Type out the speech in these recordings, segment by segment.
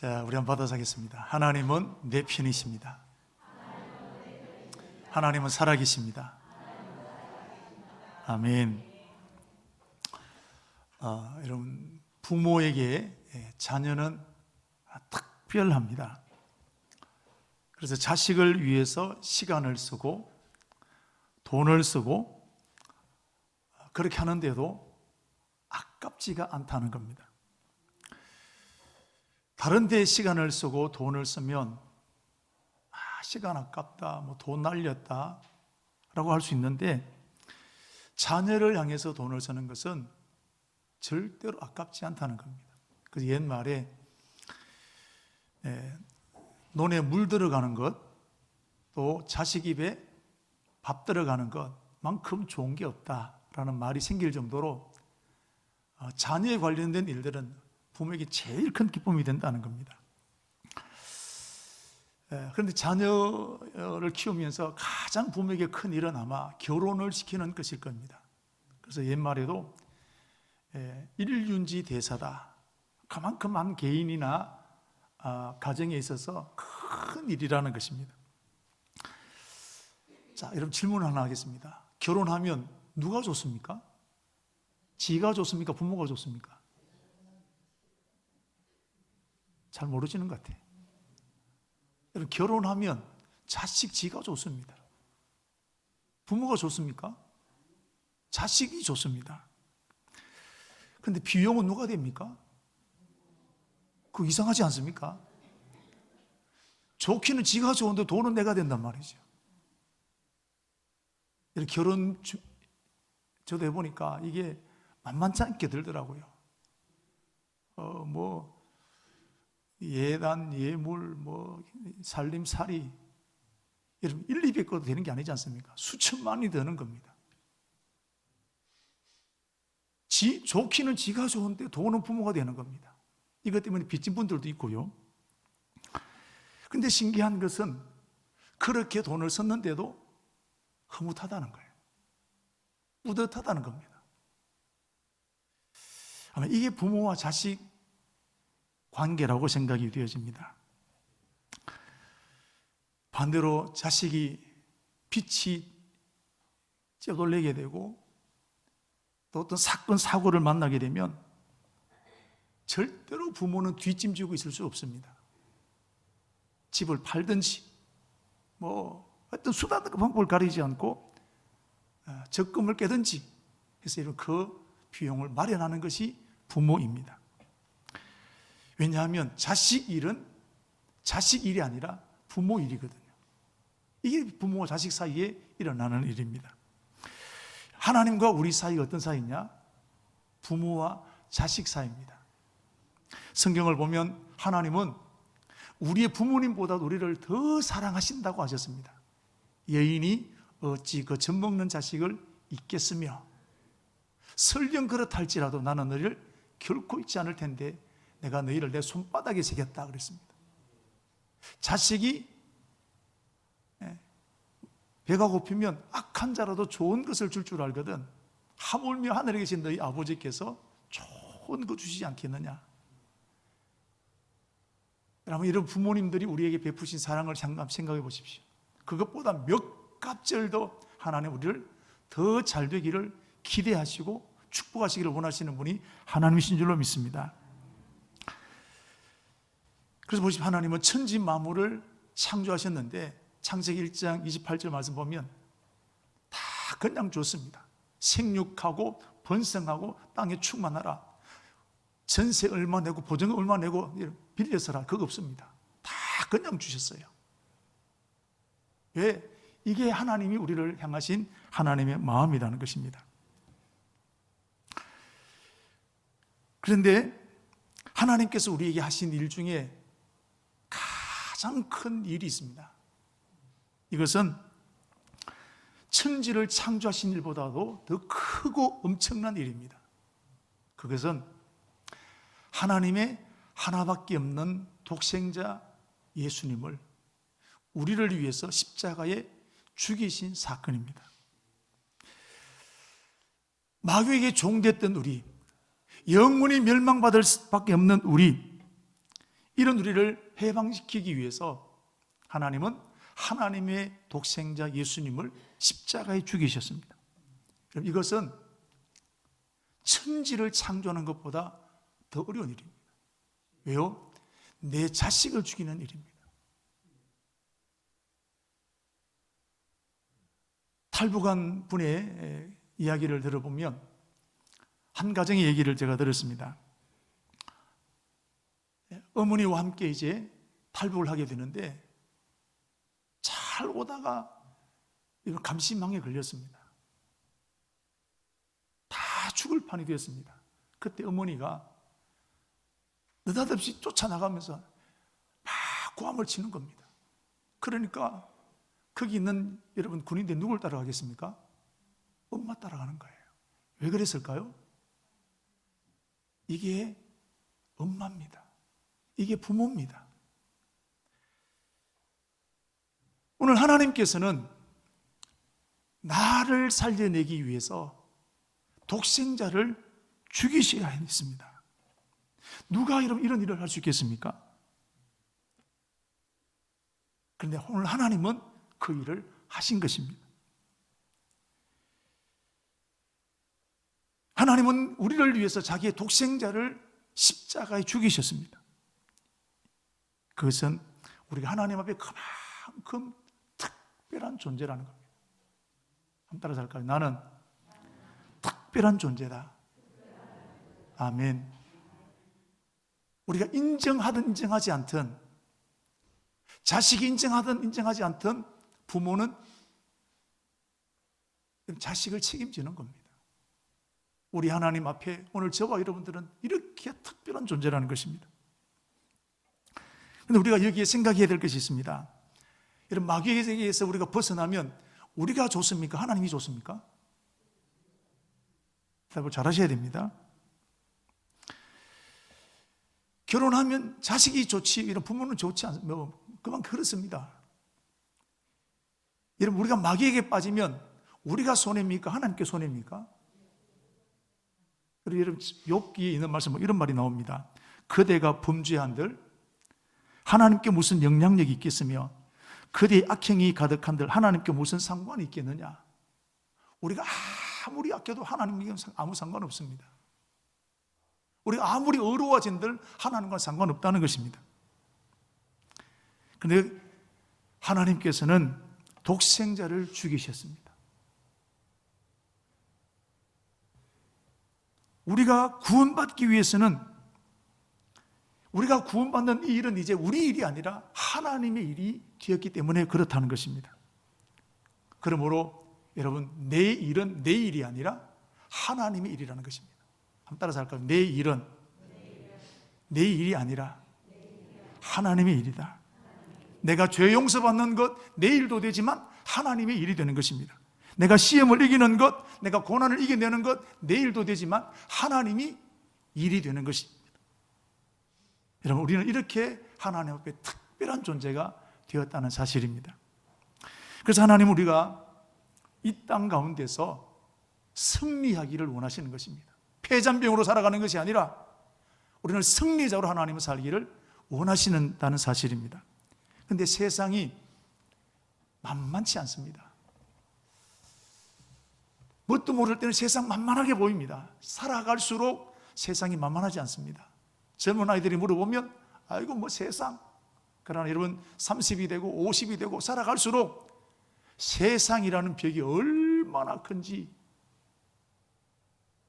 자, 우리 한번 받아서 하겠습니다. 하나님은 내 편이십니다. 하나님은 살아계십니다. 아멘. 여러분, 부모에게 자녀는 특별합니다. 그래서 자식을 위해서 시간을 쓰고 돈을 쓰고 그렇게 하는데도 아깝지가 않다는 겁니다. 다른 데에 시간을 쓰고 돈을 쓰면 시간 아깝다, 돈 날렸다 라고 할 수 있는데, 자녀를 향해서 돈을 쓰는 것은 절대로 아깝지 않다는 겁니다. 그래서 옛말에 논에 물 들어가는 것, 또 자식 입에 밥 들어가는 것만큼 좋은 게 없다라는 말이 생길 정도로 자녀에 관련된 일들은 부모에게 제일 큰 기쁨이 된다는 겁니다. 그런데 자녀를 키우면서 가장 부모에게 큰 일은 아마 결혼을 시키는 것일 겁니다. 그래서 옛말에도 일윤지 대사다, 그만큼 한 개인이나 가정에 있어서 큰 일이라는 것입니다. 자, 여러분, 질문 하나 하겠습니다. 결혼하면 누가 좋습니까? 지가 좋습니까? 부모가 좋습니까? 잘 모르시는 것 같아요. 여러분, 결혼하면 자식 지가 좋습니다. 부모가 좋습니까? 자식이 좋습니다. 그런데 비용은 누가 됩니까? 그거 이상하지 않습니까? 좋기는 지가 좋은데 돈은 내가 된단 말이죠. 결혼 저도 해보니까 이게 만만치 않게 들더라고요. 예단, 예물, 살림살이, 여러분 1, 200거 되는 게 아니지 않습니까? 수천만이 되는 겁니다. 좋기는 지가 좋은데 돈은 부모가 되는 겁니다. 이것 때문에 빚진 분들도 있고요. 근데 신기한 것은 그렇게 돈을 썼는데도 흐뭇하다는 거예요. 뿌듯하다는 겁니다. 아마 이게 부모와 자식 관계라고 생각이 되어집니다. 반대로 자식이 빛이 쪄돌리게 되고 또 어떤 사건, 사고를 만나게 되면 절대로 부모는 뒷짐지고 있을 수 없습니다. 집을 팔든지 어떤 수단과 방법을 가리지 않고 적금을 깨든지 해서 그 비용을 마련하는 것이 부모입니다. 왜냐하면 자식 일은 자식 일이 아니라 부모 일이거든요. 이게 부모와 자식 사이에 일어나는 일입니다. 하나님과 우리 사이가 어떤 사이냐? 부모와 자식 사이입니다. 성경을 보면 하나님은 우리의 부모님보다 우리를 더 사랑하신다고 하셨습니다. 여인이 어찌 그 젖먹는 자식을 잊겠으며 설령 그렇할지라도 나는 너희를 결코 잊지 않을 텐데 내가 너희를 내 손바닥에 새겼다 그랬습니다. 자식이 배가 고프면 악한 자라도 좋은 것을 줄 줄 알거든 하물며 하늘에 계신 너희 아버지께서 좋은 거 주시지 않겠느냐. 여러분, 이런 부모님들이 우리에게 베푸신 사랑을 생각해 보십시오. 그것보다 몇 갑절도 하나님 우리를 더 잘 되기를 기대하시고 축복하시기를 원하시는 분이 하나님이신 줄로 믿습니다. 그래서 보십시오. 하나님은 천지 만물을 창조하셨는데 창세기 1장 28절 말씀 보면 다 그냥 줬습니다. 생육하고 번성하고 땅에 충만하라. 전세 얼마 내고 보증 얼마 내고 빌려서라, 그거 없습니다. 다 그냥 주셨어요. 왜? 이게 하나님이 우리를 향하신 하나님의 마음이라는 것입니다. 그런데 하나님께서 우리에게 하신 일 중에 가장 큰 일이 있습니다. 이것은 천지를 창조하신 일보다도 더 크고 엄청난 일입니다. 그것은 하나님의 하나밖에 없는 독생자 예수님을 우리를 위해서 십자가에 죽이신 사건입니다. 마귀에게 종됐던 우리, 영원히 멸망받을 수밖에 없는 우리, 이런 우리를 해방시키기 위해서 하나님은 하나님의 독생자 예수님을 십자가에 죽이셨습니다. 이것은 천지를 창조하는 것보다 더 어려운 일입니다. 왜요? 내 자식을 죽이는 일입니다. 탈북한 분의 이야기를 들어보면 한 가정의 얘기를 제가 들었습니다. 어머니와 함께 이제 탈북을 하게 되는데 잘 오다가 감시망에 걸렸습니다. 다 죽을 판이 되었습니다. 그때 어머니가 느닷없이 쫓아나가면서 막 고함을 치는 겁니다. 그러니까 거기 있는 여러분 군인들 누굴 따라가겠습니까? 엄마 따라가는 거예요. 왜 그랬을까요? 이게 엄마입니다. 이게 부모입니다. 오늘 하나님께서는 나를 살려내기 위해서 독생자를 죽이셔야 했습니다. 누가 이런 일을 할 수 있겠습니까? 그런데 오늘 하나님은 그 일을 하신 것입니다. 하나님은 우리를 위해서 자기의 독생자를 십자가에 죽이셨습니다. 그것은 우리가 하나님 앞에 그만큼 특별한 존재라는 겁니다. 한번 따라서 할까요? 나는 특별한 존재다. 아멘. 우리가 인정하든 인정하지 않든, 자식이 인정하든 인정하지 않든 부모는 자식을 책임지는 겁니다. 우리 하나님 앞에 오늘 저와 여러분들은 이렇게 특별한 존재라는 것입니다. 그런데 우리가 여기에 생각해야 될 것이 있습니다. 이런 마귀의 세계에서 우리가 벗어나면 우리가 좋습니까? 하나님이 좋습니까? 대답을 잘 하셔야 됩니다. 결혼하면 자식이 좋지, 이런 부모는 좋지 않습니다. 그만 그렇습니다. 여러분, 우리가 마귀에게 빠지면 우리가 손해입니까? 하나님께 손해입니까? 그리고 여러분, 욥기에 있는 말씀 이런 말이 나옵니다. 그대가 범죄한들 하나님께 무슨 영향력이 있겠으며 그대의 악행이 가득한들 하나님께 무슨 상관이 있겠느냐. 우리가 아무리 아껴도 하나님에게 아무 상관없습니다. 우리가 아무리 어려워진들 하나님과 상관없다는 것입니다. 그런데 하나님께서는 독생자를 죽이셨습니다. 우리가 구원받기 위해서는, 우리가 구원받는 이 일은 이제 우리 일이 아니라 하나님의 일이 되었기 때문에 그렇다는 것입니다. 그러므로 여러분, 내 일은 내 일이 아니라 하나님의 일이라는 것입니다. 한번 따라서 할까요? 내 일은 내 일이 아니라 하나님의 일이다. 내가 죄 용서받는 것 내 일도 되지만 하나님의 일이 되는 것입니다. 내가 시험을 이기는 것, 내가 고난을 이겨내는 것 내 일도 되지만 하나님이 일이 되는 것입니다. 여러분, 우리는 이렇게 하나님 앞에 특별한 존재가 되었다는 사실입니다. 그래서 하나님은 우리가 이 땅 가운데서 승리하기를 원하시는 것입니다. 패잔병으로 살아가는 것이 아니라 우리는 승리자로 하나님을 살기를 원하시는다는 사실입니다. 그런데 세상이 만만치 않습니다. 뭣도 모를 때는 세상 만만하게 보입니다. 살아갈수록 세상이 만만하지 않습니다. 젊은 아이들이 물어보면 아이고 뭐 세상. 그러나 여러분 30이 되고 50이 되고 살아갈수록 세상이라는 벽이 얼마나 큰지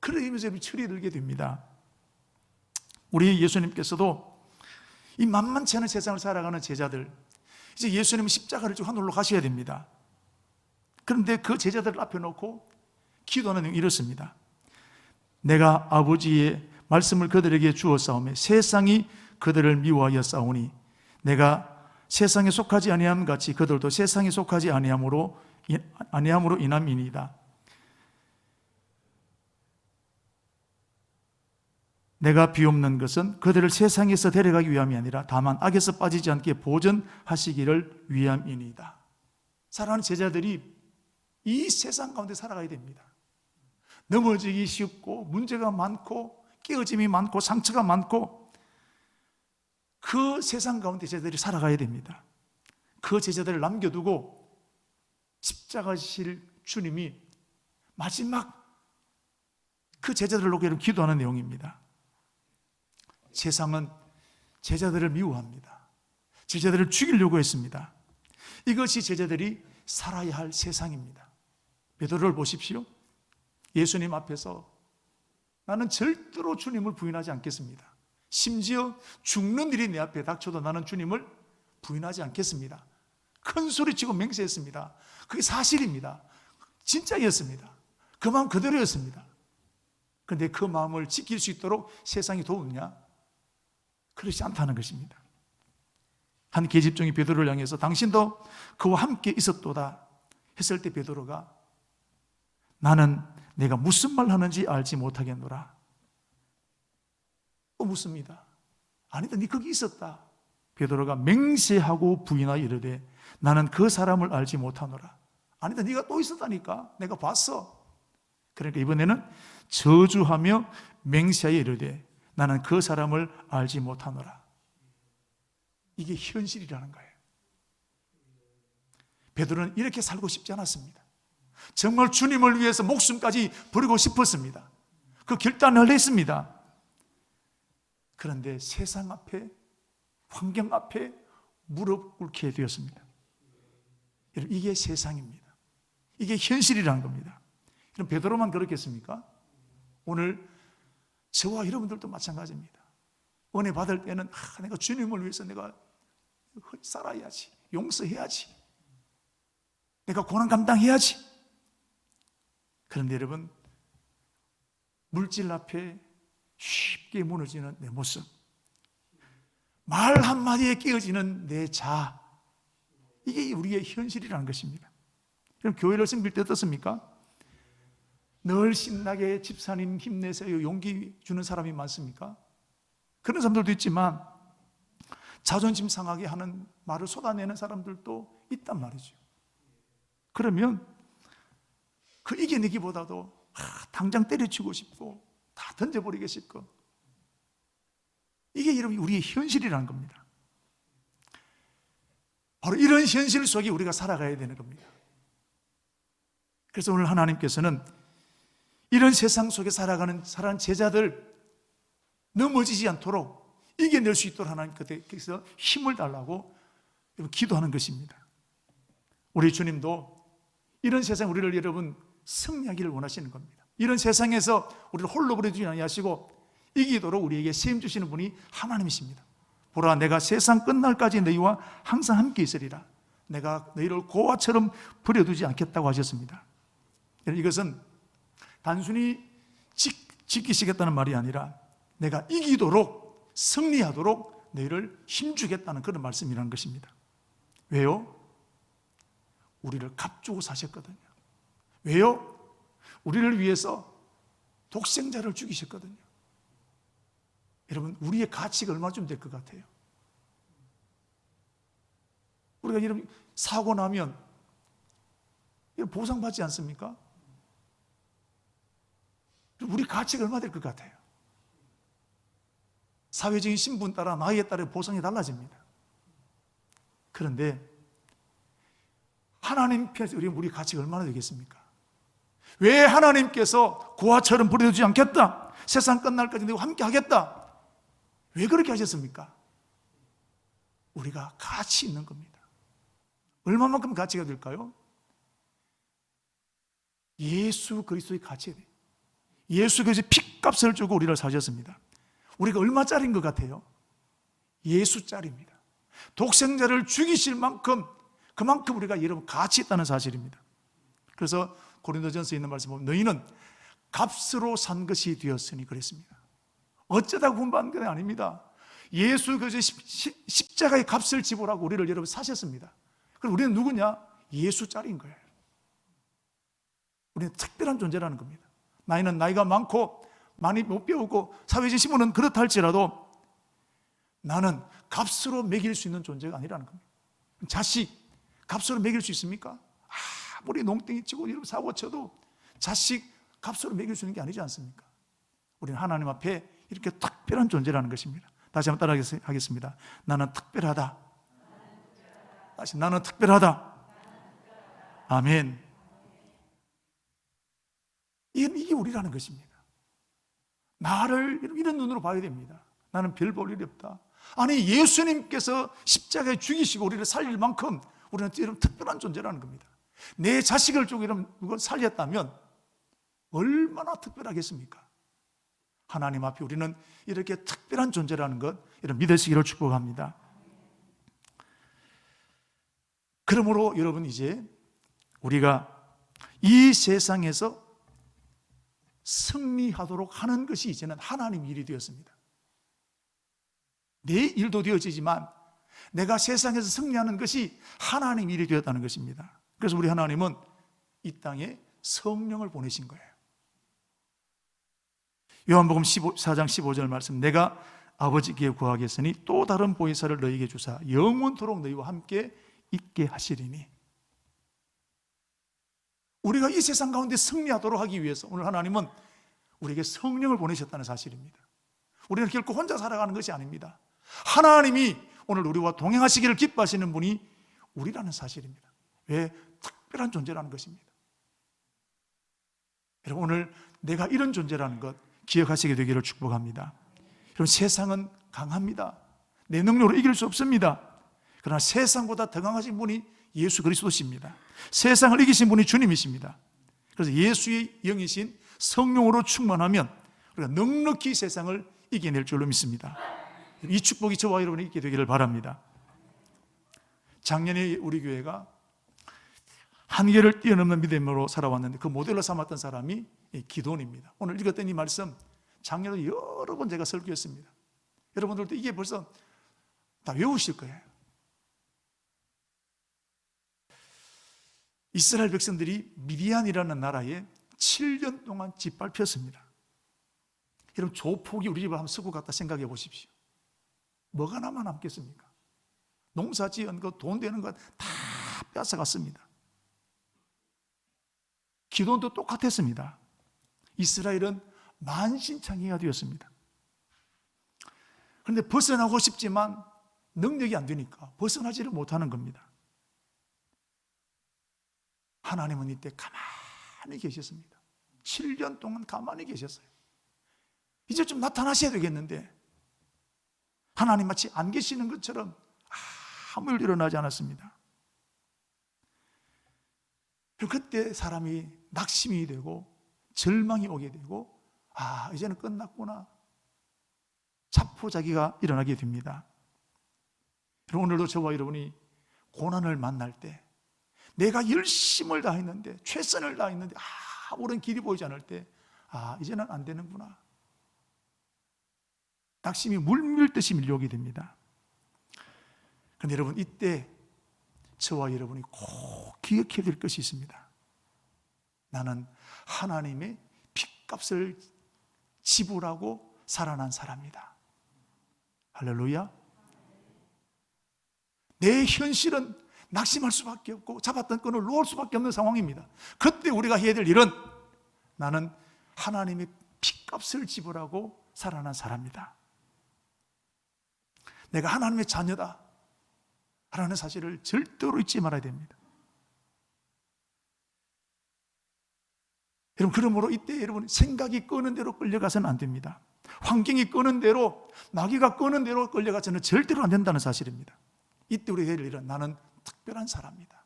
그러면서 철이 들게 됩니다. 우리 예수님께서도 이 만만치 않은 세상을 살아가는 제자들, 이제 예수님은 십자가를 지고 하늘로 가셔야 됩니다. 그런데 그 제자들을 앞에 놓고 기도하는 내용이 이렇습니다. 내가 아버지의 말씀을 그들에게 주었사오매 세상이 그들을 미워하여 싸우니 내가 세상에 속하지 아니함 같이 그들도 세상에 속하지 아니함으로 인함이니이다. 내가 비옵는 것은 그들을 세상에서 데려가기 위함이 아니라 다만 악에서 빠지지 않게 보전하시기를 위함이니이다. 사랑하는 제자들이 이 세상 가운데 살아가야 됩니다. 넘어지기 쉽고 문제가 많고 깨어짐이 많고 상처가 많고 그 세상 가운데 제자들이 살아가야 됩니다. 그 제자들을 남겨두고 십자가 지실 주님이 마지막 그 제자들을 놓고 여러분 기도하는 내용입니다. 세상은 제자들을 미워합니다. 제자들을 죽이려고 했습니다. 이것이 제자들이 살아야 할 세상입니다. 베드로를 보십시오. 예수님 앞에서 나는 절대로 주님을 부인하지 않겠습니다. 심지어 죽는 일이 내 앞에 닥쳐도 나는 주님을 부인하지 않겠습니다. 큰 소리치고 맹세했습니다. 그게 사실입니다. 진짜였습니다. 그 마음 그대로였습니다. 그런데 그 마음을 지킬 수 있도록 세상이 도우느냐? 그렇지 않다는 것입니다. 한 계집종이 베드로를 향해서 당신도 그와 함께 있었도다 했을 때 베드로가 나는 내가 무슨 말 하는지 알지 못하겠노라. 또 묻습니다. 아니다, 네 거기 있었다. 베드로가 맹세하고 부인하여 이르되 나는 그 사람을 알지 못하노라. 아니다, 네가 또 있었다니까. 내가 봤어. 그러니까 이번에는 저주하며 맹세하여 이르되 나는 그 사람을 알지 못하노라. 이게 현실이라는 거예요. 베드로는 이렇게 살고 싶지 않았습니다. 정말 주님을 위해서 목숨까지 버리고 싶었습니다. 그 결단을 했습니다. 그런데 세상 앞에, 환경 앞에 무릎 꿇게 되었습니다. 여러분, 이게 세상입니다. 이게 현실이라는 겁니다. 그럼 베드로만 그렇겠습니까? 오늘 저와 여러분들도 마찬가지입니다. 은혜 받을 때는 내가 주님을 위해서 내가 살아야지, 용서해야지, 내가 고난 감당해야지. 그런데 여러분, 물질 앞에 쉽게 무너지는 내 모습, 말 한마디에 깨어지는 내 자아, 이게 우리의 현실이라는 것입니다. 그럼 교회를 섬길 때 어떻습니까? 늘 신나게 집사님 힘내세요 용기 주는 사람이 많습니까? 그런 사람들도 있지만 자존심 상하게 하는 말을 쏟아내는 사람들도 있단 말이죠. 그러면 그 이겨내기보다도 당장 때려치고 싶고 다 던져버리고 싶고, 이게 여러분 우리의 현실이라는 겁니다. 바로 이런 현실 속에 우리가 살아가야 되는 겁니다. 그래서 오늘 하나님께서는 이런 세상 속에 살아가는 제자들 넘어지지 않도록 이겨낼 수 있도록 하나님께서 힘을 달라고 기도하는 것입니다. 우리 주님도 이런 세상 우리를 여러분 승리하기를 원하시는 겁니다. 이런 세상에서 우리를 홀로 버려두지 아니하시고 이기도록 우리에게 세임 주시는 분이 하나님이십니다. 보라, 내가 세상 끝날까지 너희와 항상 함께 있으리라. 내가 너희를 고아처럼 버려두지 않겠다고 하셨습니다. 이것은 단순히 지키시겠다는 말이 아니라 내가 이기도록, 승리하도록 너희를 힘주겠다는 그런 말씀이라는 것입니다. 왜요? 우리를 값주고 사셨거든요. 왜요? 우리를 위해서 독생자를 죽이셨거든요. 여러분, 우리의 가치가 얼마쯤 될 것 같아요? 우리가 여러분 사고 나면 보상받지 않습니까? 우리 가치가 얼마 될 것 같아요? 사회적인 신분 따라 나이에 따라 보상이 달라집니다. 그런데 하나님 편에서 우리 가치가 얼마나 되겠습니까? 왜 하나님께서 고아처럼 버려두지 않겠다, 세상 끝날까지 너희와 함께 하겠다, 왜 그렇게 하셨습니까? 우리가 가치 있는 겁니다. 얼마만큼 가치가 될까요? 예수 그리스도의 가치에 대해, 예수 그리스도의 핏값을 주고 우리를 사셨습니다. 우리가 얼마짜리인 것 같아요? 예수짜리입니다. 독생자를 죽이실 만큼, 그만큼 우리가 여러분 가치 있다는 사실입니다. 그래서 고린도전서에 있는 말씀 보면 너희는 값으로 산 것이 되었으니 그랬습니다. 어쩌다 구원받은 게 아닙니다. 예수 그리스도의 십자가의 값을 지불하고 우리를 여러분 사셨습니다. 그럼 우리는 누구냐? 예수짜리인 거예요. 우리는 특별한 존재라는 겁니다. 나이는 나이가 많고 많이 못 배우고 사회적인 신분은 그렇다 할지라도 나는 값으로 매길 수 있는 존재가 아니라는 겁니다. 자식 값으로 매길 수 있습니까? 아무리 농땡이 치고 이러면 사고 쳐도 자식 값으로 매길 수 있는 게 아니지 않습니까? 우리는 하나님 앞에 이렇게 특별한 존재라는 것입니다. 다시 한번 따라 하겠습니다. 나는 특별하다. 다시, 나는 특별하다. 아멘. 이게 우리라는 것입니다. 나를 이런 눈으로 봐야 됩니다. 나는 별 볼 일이 없다. 아니, 예수님께서 십자가에 죽이시고 우리를 살릴 만큼 우리는 이런 특별한 존재라는 겁니다. 내 자식을 조금 살렸다면 얼마나 특별하겠습니까? 하나님 앞에 우리는 이렇게 특별한 존재라는 것, 이런 믿으시기를 축복합니다. 그러므로 여러분, 이제 우리가 이 세상에서 승리하도록 하는 것이 이제는 하나님 일이 되었습니다. 내 일도 되어지지만 내가 세상에서 승리하는 것이 하나님 일이 되었다는 것입니다. 그래서 우리 하나님은 이 땅에 성령을 보내신 거예요. 요한복음 4장 15절 말씀, 내가 아버지께 구하겠으니 또 다른 보혜사를 너희에게 주사 영원토록 너희와 함께 있게 하시리니. 우리가 이 세상 가운데 승리하도록 하기 위해서 오늘 하나님은 우리에게 성령을 보내셨다는 사실입니다. 우리는 결코 혼자 살아가는 것이 아닙니다. 하나님이 오늘 우리와 동행하시기를 기뻐하시는 분이 우리라는 사실입니다. 왜? 특별한 존재라는 것입니다. 여러분, 오늘 내가 이런 존재라는 것 기억하시게 되기를 축복합니다. 여러분, 세상은 강합니다. 내 능력으로 이길 수 없습니다. 그러나 세상보다 더 강하신 분이 예수 그리스도십니다. 세상을 이기신 분이 주님이십니다. 그래서 예수의 영이신 성령으로 충만하면 우리가 넉넉히 세상을 이겨낼 줄로 믿습니다. 이 축복이 저와 여러분이 있게 되기를 바랍니다. 작년에 우리 교회가 한계를 뛰어넘는 믿음으로 살아왔는데 그 모델로 삼았던 사람이 기도원입니다. 오늘 읽었던 이 말씀 작년에 여러 번 제가 설교했습니다. 여러분들도 이게 벌써 다 외우실 거예요. 이스라엘 백성들이 미디안이라는 나라에 7년 동안 짓밟혔습니다. 여러분, 조폭이 우리 집을 한번 쓰고 갔다 생각해 보십시오. 뭐가 남겠습니까? 농사 지은 것, 돈 되는 것 다 뺏어갔습니다. 기도원도 똑같았습니다. 이스라엘은 만신창이가 되었습니다. 그런데 벗어나고 싶지만 능력이 안 되니까 벗어나지를 못하는 겁니다. 하나님은 이때 가만히 계셨습니다. 7년 동안 가만히 계셨어요. 이제 좀 나타나셔야 되겠는데 하나님 마치 안 계시는 것처럼 아무 일 일어나지 않았습니다. 그때 사람이 낙심이 되고 절망이 오게 되고 이제는 끝났구나, 자포자기가 일어나게 됩니다. 오늘도 저와 여러분이 고난을 만날 때 내가 열심을 다했는데, 최선을 다했는데 아무런 길이 보이지 않을 때 이제는 안 되는구나, 낙심이 물밀듯이 밀려오게 됩니다. 그런데 여러분, 이때 저와 여러분이 꼭 기억해야 될 것이 있습니다. 나는 하나님의 핏값을 지불하고 살아난 사람이다. 할렐루야. 내 현실은 낙심할 수밖에 없고 잡았던 끈을 놓을 수밖에 없는 상황입니다. 그때 우리가 해야 될 일은 나는 하나님의 핏값을 지불하고 살아난 사람이다. 내가 하나님의 자녀다 라는 사실을 절대로 잊지 말아야 됩니다. 여러분, 그러므로 이때 여러분 생각이 끄는 대로 끌려가서는 안 됩니다. 환경이 끄는 대로, 나귀가 끄는 대로 끌려가서는 절대로 안 된다는 사실입니다. 이때 우리가 해야 될 일은 나는 특별한 사람이다.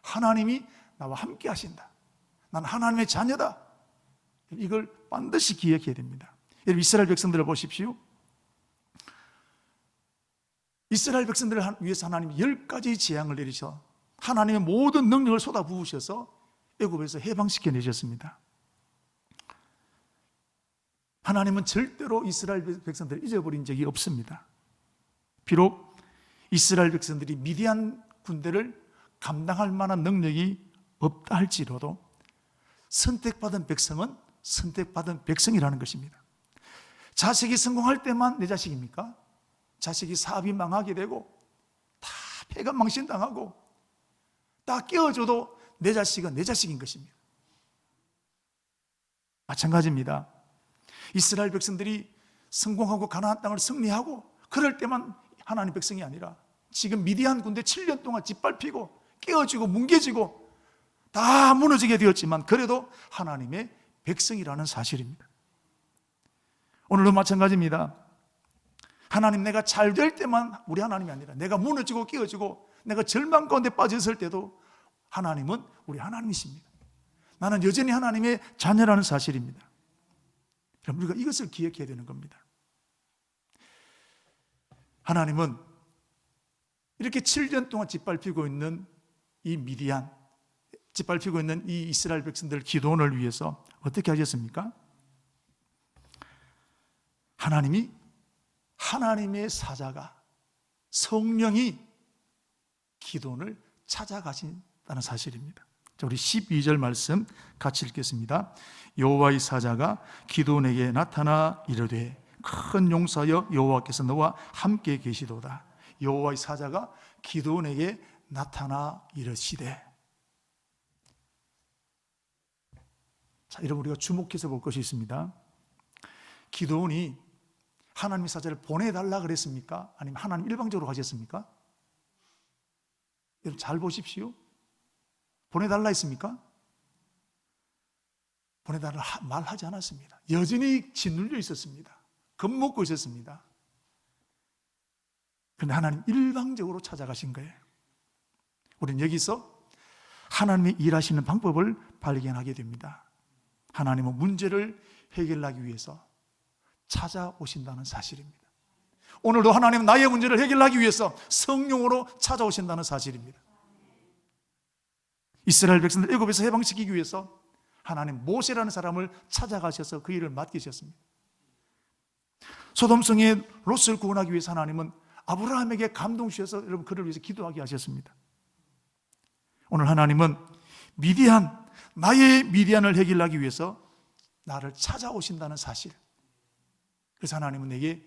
하나님이 나와 함께 하신다. 나는 하나님의 자녀다. 이걸 반드시 기억해야 됩니다. 여러분, 이스라엘 백성들을 보십시오. 이스라엘 백성들을 위해서 하나님이 10가지 재앙을 내리셔 하나님의 모든 능력을 쏟아부으셔서 애굽에서 해방시켜 내셨습니다. 하나님은 절대로 이스라엘 백성들을 잊어버린 적이 없습니다. 비록 이스라엘 백성들이 미디안 군대를 감당할 만한 능력이 없다 할지라도 선택받은 백성은 선택받은 백성이라는 것입니다. 자식이 성공할 때만 내 자식입니까? 자식이 사업이 망하게 되고 다 폐가 망신당하고 다 깨어져도 내 자식은 내 자식인 것입니다. 마찬가지입니다. 이스라엘 백성들이 성공하고 가나안 땅을 승리하고 그럴 때만 하나님 백성이 아니라 지금 미디안 군대 7년 동안 짓밟히고 깨어지고 뭉개지고 다 무너지게 되었지만 그래도 하나님의 백성이라는 사실입니다. 오늘도 마찬가지입니다. 하나님, 내가 잘 될 때만 우리 하나님이 아니라 내가 무너지고 깨어지고 내가 절망 가운데 빠졌을 때도 하나님은 우리 하나님이십니다. 나는 여전히 하나님의 자녀라는 사실입니다. 그럼 우리가 이것을 기억해야 되는 겁니다. 하나님은 이렇게 7년 동안 짓밟히고 있는 이 미디안, 짓밟히고 있는 이 이스라엘 백성들 기도원을 위해서 어떻게 하셨습니까? 하나님이, 하나님의 사자가, 성령이 기도원을 찾아가신다는 사실입니다. 자, 우리 12절 말씀 같이 읽겠습니다. 여호와의 사자가 기도원에게 나타나 이르되 큰 용사여 여호와께서 너와 함께 계시도다. 여호와의 사자가 기도원에게 나타나 이르시되. 자, 여러분, 우리가 주목해서 볼 것이 있습니다. 기도원이 하나님의 사자를 보내달라 그랬습니까? 아니면 하나님 일방적으로 가셨습니까? 여러분 잘 보십시오. 보내달라 했습니까? 보내달라 말하지 않았습니다. 여전히 짓눌려 있었습니다. 겁먹고 있었습니다. 그런데 하나님 일방적으로 찾아가신 거예요. 우리는 여기서 하나님이 일하시는 방법을 발견하게 됩니다. 하나님은 문제를 해결하기 위해서 찾아오신다는 사실입니다. 오늘도 하나님은 나의 문제를 해결하기 위해서 성령으로 찾아오신다는 사실입니다. 이스라엘 백성들 애굽에서 해방시키기 위해서 하나님 모세라는 사람을 찾아가셔서 그 일을 맡기셨습니다. 소돔성의 롯을 구원하기 위해서 하나님은 아브라함에게 감동 주셔서 여러분 그를 위해서 기도하게 하셨습니다. 오늘 하나님은 미디안, 나의 미디안을 해결하기 위해서 나를 찾아오신다는 사실. 그래서 하나님은 내게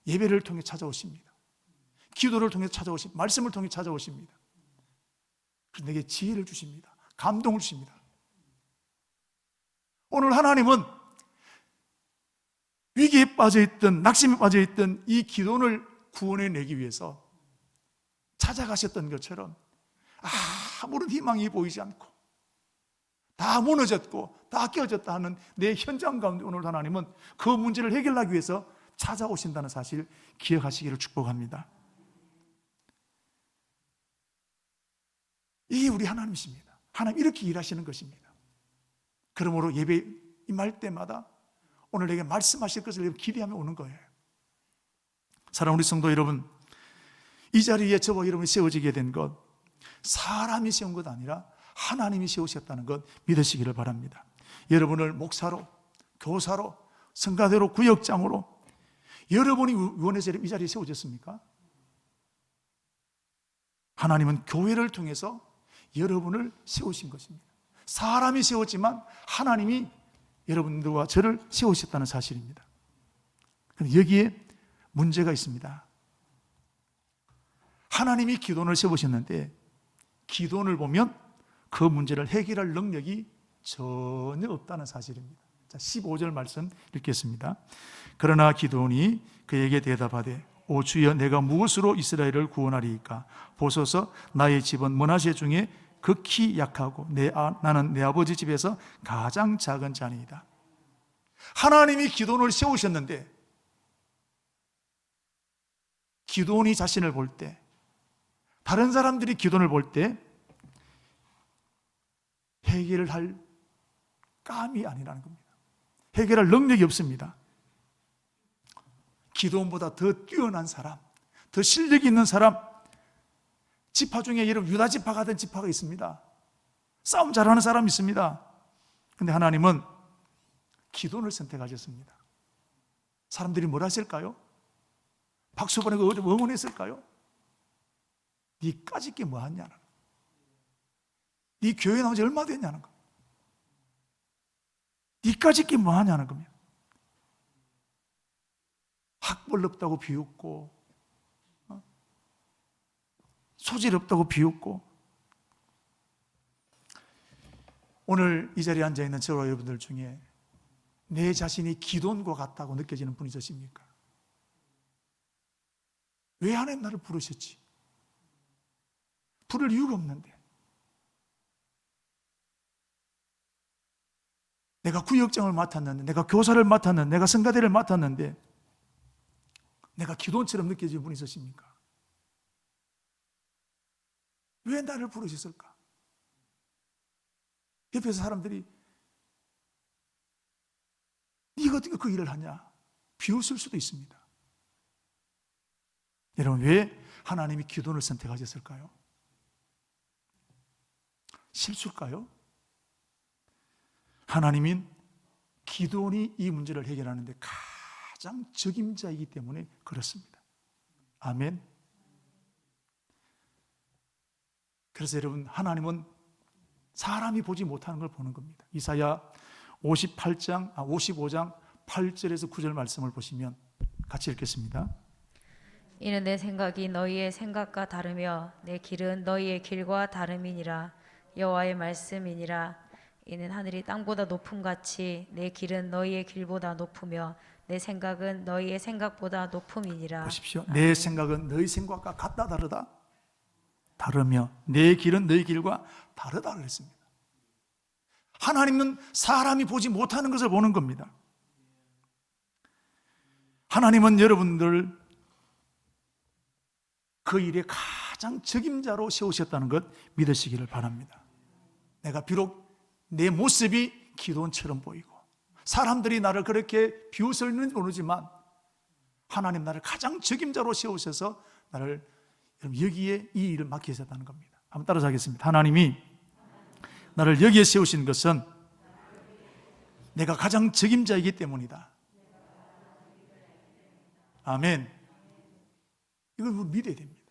예배를 통해 찾아오십니다. 기도를 통해 찾아오십니다. 말씀을 통해 찾아오십니다. 그래서 내게 지혜를 주십니다. 감동을 주십니다. 오늘 하나님은 위기에 빠져있던, 낙심에 빠져있던 이 기도를 구원해내기 위해서 찾아가셨던 것처럼 아무런 희망이 보이지 않고 다 무너졌고 다 깨어졌다 하는 내 현장 가운데 오늘 하나님은 그 문제를 해결하기 위해서 찾아오신다는 사실 기억하시기를 축복합니다. 이게 우리 하나님이십니다. 하나님 이렇게 일하시는 것입니다. 그러므로 예배 임할 때마다 오늘 내게 말씀하실 것을 기대하며 오는 거예요. 사랑하는 우리 성도 여러분, 이 자리에 저와 여러분이 세워지게 된 것 사람이 세운 것 아니라 하나님이 세우셨다는 것 믿으시기를 바랍니다. 여러분을 목사로, 교사로, 성가대로, 구역장으로 여러분이 원해서 이 자리에 세워졌습니까? 하나님은 교회를 통해서 여러분을 세우신 것입니다. 사람이 세웠지만 하나님이 여러분들과 저를 세우셨다는 사실입니다. 그런데 여기에 문제가 있습니다. 하나님이 기도원을 세우셨는데 기도원을 보면 그 문제를 해결할 능력이 전혀 없다는 사실입니다. 자, 15절 말씀 읽겠습니다. 그러나 기도원이 그에게 대답하되 오 주여 내가 무엇으로 이스라엘을 구원하리이까? 보소서 나의 집은 므낫세 중에 극히 약하고 나는 내 아버지 집에서 가장 작은 자니이다. 하나님이 기도원을 세우셨는데 기도원이 자신을 볼 때, 다른 사람들이 기도원을 볼 때 해결을 할 감이 아니라는 겁니다. 해결할 능력이 없습니다. 기도원보다 더 뛰어난 사람, 더 실력이 있는 사람, 지파 중에 여러분 유다 지파가 된 지파가 있습니다. 싸움 잘하는 사람이 있습니다. 그런데 하나님은 기도원을 선택하셨습니다. 사람들이 뭘 하실까요? 박수 보내고 응원했을까요? 니까짓 게 뭐하냐는, 니 교회 나온 지 얼마 됐냐는 거, 니까짓 게 뭐하냐는 겁니다. 학벌 없다고 비웃고 소질 없다고 비웃고. 오늘 이 자리에 앉아있는 저와 여러분들 중에 내 자신이 기도원과 같다고 느껴지는 분이 있으십니까? 왜 하나님 나를 부르셨지? 부를 이유가 없는데. 내가 구역장을 맡았는데, 내가 교사를 맡았는데, 내가 성가대를 맡았는데 내가 기도원처럼 느껴지는 분이 있으십니까? 왜 나를 부르셨을까? 옆에서 사람들이 네가 어떻게 그 일을 하냐? 비웃을 수도 있습니다. 여러분, 왜 하나님이 기도원을 선택하셨을까요? 실수일까요? 하나님은 기도원이 이 문제를 해결하는 데 가장 적임자이기 때문에 그렇습니다. 아멘. 그래서 여러분, 하나님은 사람이 보지 못하는 걸 보는 겁니다. 이사야 55장 8절에서 9절 말씀을 보시면 같이 읽겠습니다. 이는 내 생각이 너희의 생각과 다르며 내 길은 너희의 길과 다름이니라. 여호와의 말씀이니라. 이는 하늘이 땅보다 높음같이 내 길은 너희의 길보다 높으며 내 생각은 너희의 생각보다 높음이니라. 보십시오. 내 생각은 너희 생각과 같다 다르다? 다르며 내 길은 너희 길과 다르다 그랬습니다. 하나님은 사람이 보지 못하는 것을 보는 겁니다. 하나님은 여러분들 그 일에 가장 적임자로 세우셨다는 것 믿으시기를 바랍니다. 내가 비록 내 모습이 기도원처럼 보이고 사람들이 나를 그렇게 비웃을는지 모르지만 하나님 나를 가장 적임자로 세우셔서 나를 여기에 이 일을 맡기셨다는 겁니다. 한번 따라서 하겠습니다. 하나님이 나를 여기에 세우신 것은 내가 가장 적임자이기 때문이다. 아멘. 이걸 믿어야 됩니다.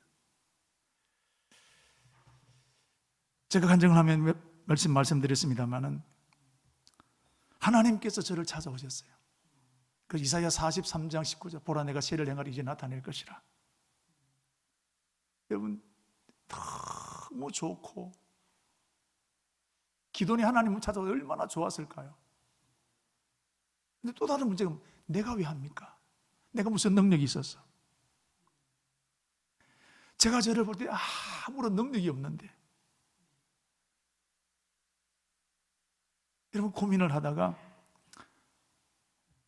제가 간증을 하면 말씀드렸습니다마는 하나님께서 저를 찾아오셨어요. 그 이사야 43장 19절 보라 내가 새를 행하리 이제 나타낼 것이라. 여러분 너무 좋고 기도원이 하나님을 찾아서 얼마나 좋았을까요? 근데 또 다른 문제가 내가 왜 합니까? 내가 무슨 능력이 있었어? 제가 저를 볼 때 아무런 능력이 없는데 여러분 고민을 하다가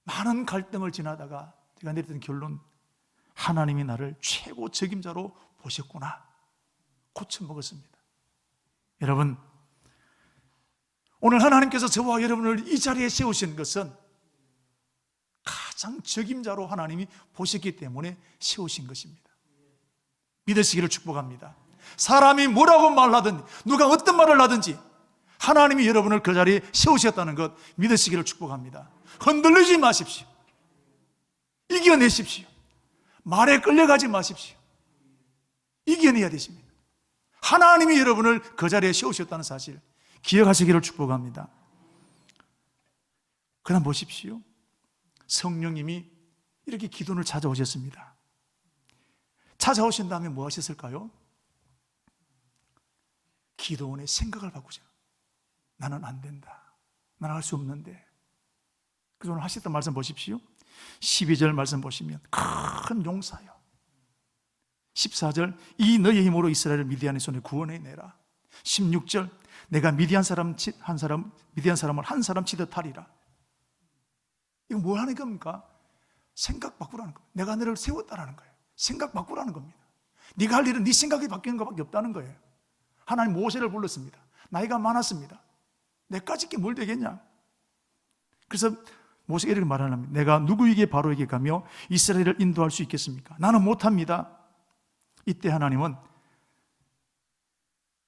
많은 갈등을 지나다가 제가 내렸던 결론 하나님이 나를 최고 적임자로 보셨구나 고쳐먹었습니다. 여러분 오늘 하나님께서 저와 여러분을 이 자리에 세우신 것은 가장 적임자로 하나님이 보셨기 때문에 세우신 것입니다. 믿으시기를 축복합니다. 사람이 뭐라고 말하든지 누가 어떤 말을 하든지 하나님이 여러분을 그 자리에 세우셨다는 것 믿으시기를 축복합니다. 흔들리지 마십시오. 이겨내십시오. 말에 끌려가지 마십시오. 이겨내야 되십니다. 하나님이 여러분을 그 자리에 세우셨다는 사실 기억하시기를 축복합니다. 그다음 보십시오. 성령님이 이렇게 기도원을 찾아오셨습니다. 찾아오신 다음에 뭐 하셨을까요? 기도원의 생각을 바꾸죠. 나는 안 된다. 나는 할 수 없는데. 그래서 오늘 하셨던 말씀 보십시오. 12절 말씀 보시면 큰 용사요. 14절 이 너의 힘으로 이스라엘을 미디안의 손에 구원해내라. 16절 내가 미디안 사람을 한 사람 치듯 하리라. 이거 뭐 하는 겁니까? 생각 바꾸라는 겁니다. 내가 너를 세웠다라는 거예요. 생각 바꾸라는 겁니다. 네가 할 일은 네 생각이 바뀌는 것밖에 없다는 거예요. 하나님 모세를 불렀습니다. 나이가 많았습니다. 내까지 게 뭘 되겠냐? 그래서 모세가 이렇게 말하랍니다. 내가 누구에게 바로에게 가며 이스라엘을 인도할 수 있겠습니까? 나는 못합니다. 이때 하나님은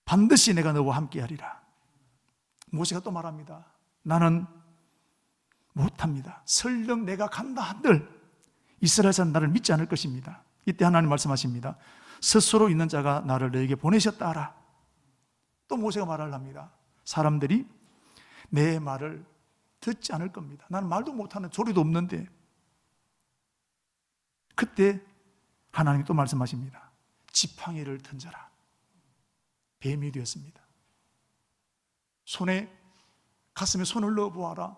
반드시 내가 너와 함께 하리라. 모세가 또 말합니다. 나는 못합니다. 설령 내가 간다 한들 이스라엘 사람 나를 믿지 않을 것입니다. 이때 하나님 말씀하십니다. 스스로 있는 자가 나를 너에게 보내셨다 하라. 또 모세가 말을 합니다. 사람들이 내 말을 듣지 않을 겁니다. 나는 말도 못하는 소리도 없는데. 그때 하나님이 또 말씀하십니다. 지팡이를 던져라. 뱀이 되었습니다. 가슴에 손을 넣어 보아라.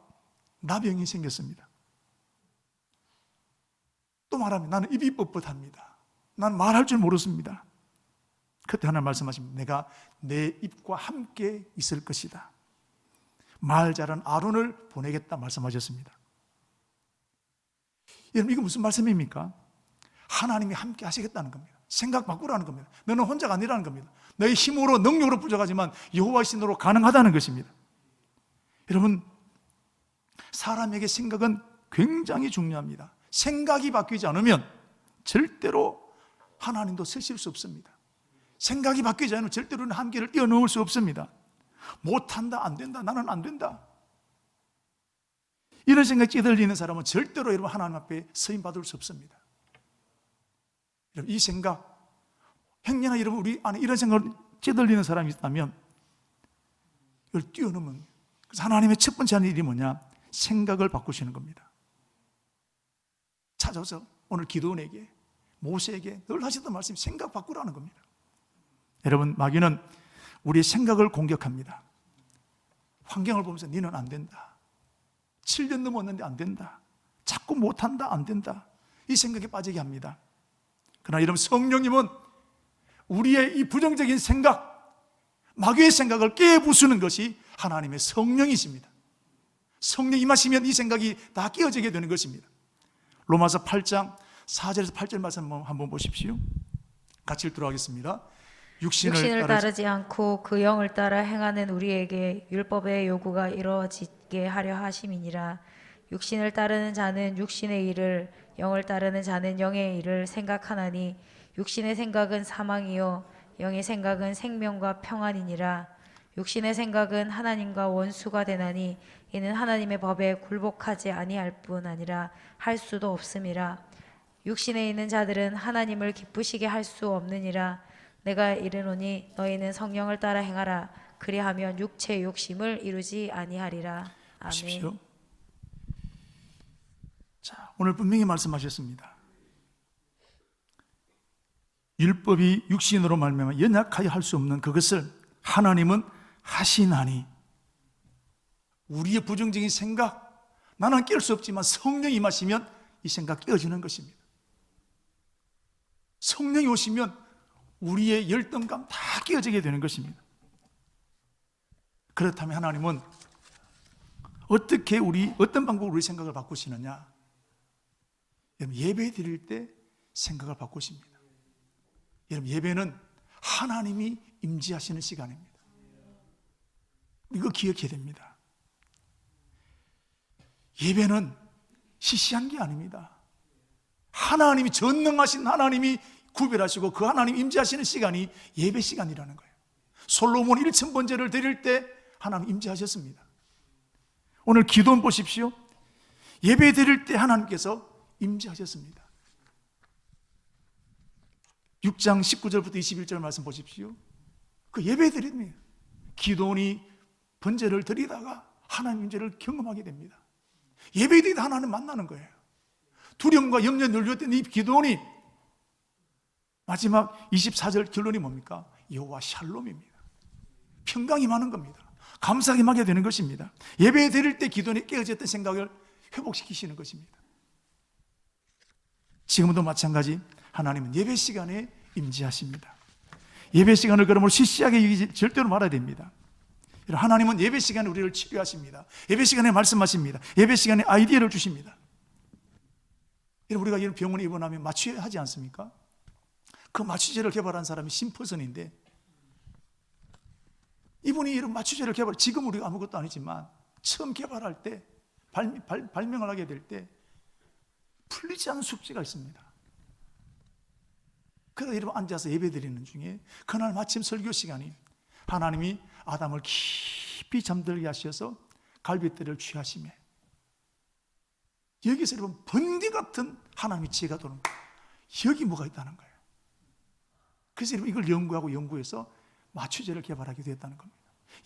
나병이 생겼습니다. 또 말합니다. 나는 입이 뻣뻣합니다. 난 말할 줄 모르습니다. 그때 하나님 말씀하십니다. 내가 내 입과 함께 있을 것이다. 말 잘하는 아론을 보내겠다 말씀하셨습니다. 여러분, 이거 무슨 말씀입니까? 하나님이 함께 하시겠다는 겁니다. 생각 바꾸라는 겁니다. 너는 혼자가 아니라는 겁니다. 너의 힘으로 능력으로 부족하지만 여호와의 신으로 가능하다는 것입니다. 여러분, 사람에게 생각은 굉장히 중요합니다. 생각이 바뀌지 않으면 절대로 하나님도 쓰실 수 없습니다. 생각이 바뀌지 않으면 절대로 한계를 뛰어넘을 수 없습니다. 못한다, 안 된다, 나는 안 된다, 이런 생각이 찌들리는 사람은 절대로 여러분 하나님 앞에 서임 받을 수 없습니다. 여러분, 이 생각, 행여나 여러분 우리 안에 이런 생각을 찌들리는 사람이 있다면 이걸 뛰어넘은, 그래서 하나님의 첫 번째 하는 일이 뭐냐? 생각을 바꾸시는 겁니다. 찾아서 오늘 기도원에게, 모세에게 늘 하셨던 말씀이 생각 바꾸라는 겁니다. 여러분, 마귀는 우리의 생각을 공격합니다. 환경을 보면서 너는 안 된다, 7년 넘었는데 안 된다, 자꾸 못한다, 안 된다, 이 생각에 빠지게 합니다. 그러나 여러분, 성령님은 우리의 이 부정적인 생각, 마귀의 생각을 깨부수는 것이 하나님의 성령이십니다. 성령이 임하시면 이 생각이 다 깨어지게 되는 것입니다. 로마서 8장 4절에서 8절 말씀 한번 보십시오. 같이 읽도록 하겠습니다. 육신을 따르지 않고 그 영을 따라 행하는 우리에게 율법의 요구가 이루어지게 하려 하심이니라. 육신을 따르는 자는 육신의 일을, 영을 따르는 자는 영의 일을 생각하나니 육신의 생각은 사망이요 영의 생각은 생명과 평안이니라. 육신의 생각은 하나님과 원수가 되나니 이는 하나님의 법에 굴복하지 아니할 뿐 아니라 할 수도 없음이라. 육신에 있는 자들은 하나님을 기쁘시게 할 수 없느니라. 내가 이르노니 너희는 성령을 따라 행하라. 그리하면 육체의 욕심을 이루지 아니하리라. 아멘. 보십시오. 자, 오늘 분명히 말씀하셨습니다. 율법이 육신으로 말미암아 연약하여 할 수 없는 그것을 하나님은 하시나니, 우리의 부정적인 생각, 나는 깰 수 없지만 성령이 임하시면 이 생각 깨어지는 것입니다. 성령이 오시면 우리의 열등감 다 깨어지게 되는 것입니다. 그렇다면 하나님은 어떻게 어떤 방법으로 우리 생각을 바꾸시느냐? 여러분, 예배 드릴 때 생각을 바꾸십니다. 여러분, 예배는 하나님이 임재하시는 시간입니다. 이거 기억해야 됩니다. 예배는 시시한 게 아닙니다. 하나님이, 전능하신 하나님이 구별하시고 그 하나님 임재하시는 시간이 예배 시간이라는 거예요. 솔로몬 1000번제를 드릴 때 하나님 임재하셨습니다. 오늘 기도원 보십시오. 예배 드릴 때 하나님께서 임재하셨습니다. 6장 19절부터 21절 말씀 보십시오. 그 예배 드립니다. 기도원이 번제를 드리다가 하나님 임재를 경험하게 됩니다. 예배 드리다 하나님 만나는 거예요. 두려움과 염려 눌렸던 이 기도원이 마지막 24절 결론이 뭡니까? 여호와 샬롬입니다. 평강이 많은 겁니다. 감사하게 하게 되는 것입니다. 예배 드릴 때 기도원이 깨어졌던 생각을 회복시키시는 것입니다. 지금도 마찬가지 하나님은 예배 시간에 임재하십니다. 예배 시간을 그러므로 시시하게 여기지 절대로 말아야 됩니다. 하나님은 예배 시간에 우리를 치료하십니다. 예배 시간에 말씀하십니다. 예배 시간에 아이디어를 주십니다. 우리가 이런 병원에 입원하면 마취 하지 않습니까? 그 마취제를 개발한 사람이 심퍼슨인데, 이분이 이런 마취제를 지금 우리가 아무것도 아니지만 처음 개발할 때, 발명을 하게 될 때 풀리지 않은 숙제가 있습니다. 그래서 여러분 앉아서 예배 드리는 중에 그날 마침 설교 시간이 하나님이 아담을 깊이 잠들게 하셔서 갈빗대를 취하시며, 여기서 여러분 번개 같은 하나님의 지혜가 도는 거예요. 여기 뭐가 있다는 거예요. 그래서 여러분 이걸 연구해서 마취제를 개발하게 되었다는 겁니다.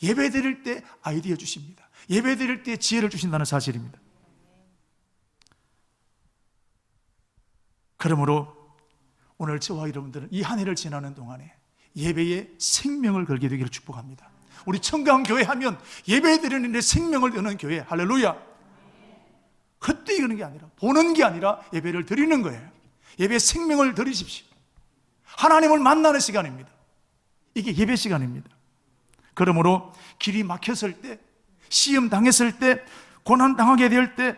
예배 드릴 때 아이디어 주십니다. 예배 드릴 때 지혜를 주신다는 사실입니다. 그러므로 오늘 저와 여러분들은 이 한 해를 지나는 동안에 예배에 생명을 걸게 되기를 축복합니다. 우리 청강교회 하면 예배 드리는 데 생명을 드는 교회, 할렐루야. 헛되이 그런 게 아니라, 보는 게 아니라 예배를 드리는 거예요. 예배에 생명을 드리십시오. 하나님을 만나는 시간입니다. 이게 예배 시간입니다. 그러므로 길이 막혔을 때, 시험 당했을 때, 고난 당하게 될 때,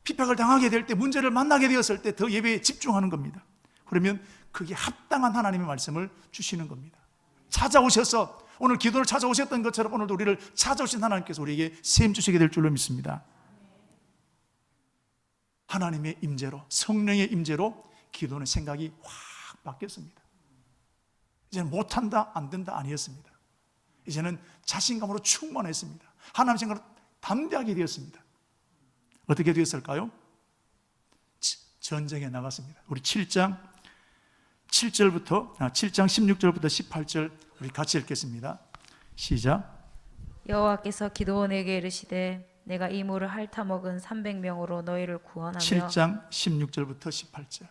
핍박을 당하게 될 때, 문제를 만나게 되었을 때 더 예배에 집중하는 겁니다. 그러면 그게 합당한 하나님의 말씀을 주시는 겁니다. 찾아오셔서 오늘 기도를 찾아오셨던 것처럼 오늘도 우리를 찾아오신 하나님께서 우리에게 세임 주시게 될 줄로 믿습니다. 하나님의 임재로, 성령의 임재로 기도는 생각이 확 바뀌었습니다. 이제는 못한다, 안 된다 아니었습니다. 이제는 자신감으로 충만했습니다. 하나님 생각으로 담대하게 되었습니다. 어떻게 되었을까요? 전쟁에 나갔습니다. 우리 7장 16절부터 18절 우리 같이 읽겠습니다. 시작. 여호와께서 기드온에게 이르시되 내가 이 물을 핥아먹은 300명으로 너희를 구원하며 7장 16절부터 18절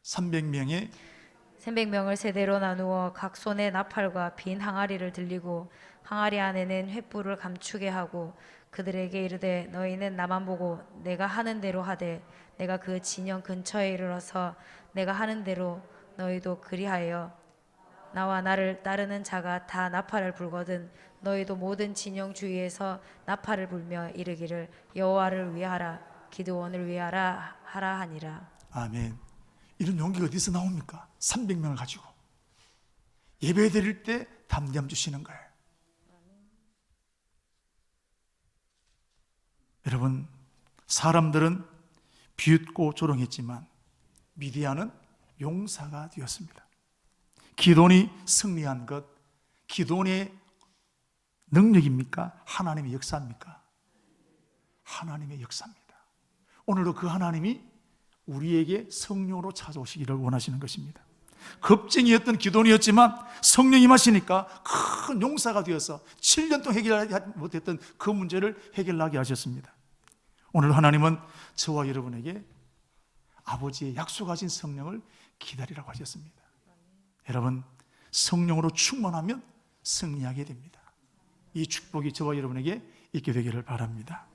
300명을 세대로 나누어 각 손에 나팔과 빈 항아리를 들리고 항아리 안에는 횃불을 감추게 하고 그들에게 이르되 너희는 나만 보고 내가 하는 대로 하되 내가 그 진영 근처에 이르러서 내가 하는 대로 너희도 그리하여 나와 나를 따르는 자가 다 나팔을 불거든 너희도 모든 진영 주위에서 나팔을 불며 이르기를 여호와를 위하라 기드온을 위하라 하라 하니라. 아멘. 이런 용기가 어디서 나옵니까? 300명을 가지고 예배 드릴 때 담대함 주시는 거예요. 여러분, 사람들은 비웃고 조롱했지만 미디안은 용사가 되었습니다. 기도원이 승리한 것, 기도원의 능력입니까? 하나님의 역사입니까? 하나님의 역사입니다. 오늘도 그 하나님이 우리에게 성령으로 찾아오시기를 원하시는 것입니다. 겁쟁이였던 기도원이었지만 성령이 임하시니까 큰 용사가 되어서 7년 동안 해결하지 못했던 그 문제를 해결하게 하셨습니다. 오늘 하나님은 저와 여러분에게 아버지의 약속하신 성령을 기다리라고 하셨습니다. 여러분, 성령으로 충만하면 승리하게 됩니다. 이 축복이 저와 여러분에게 있게 되기를 바랍니다.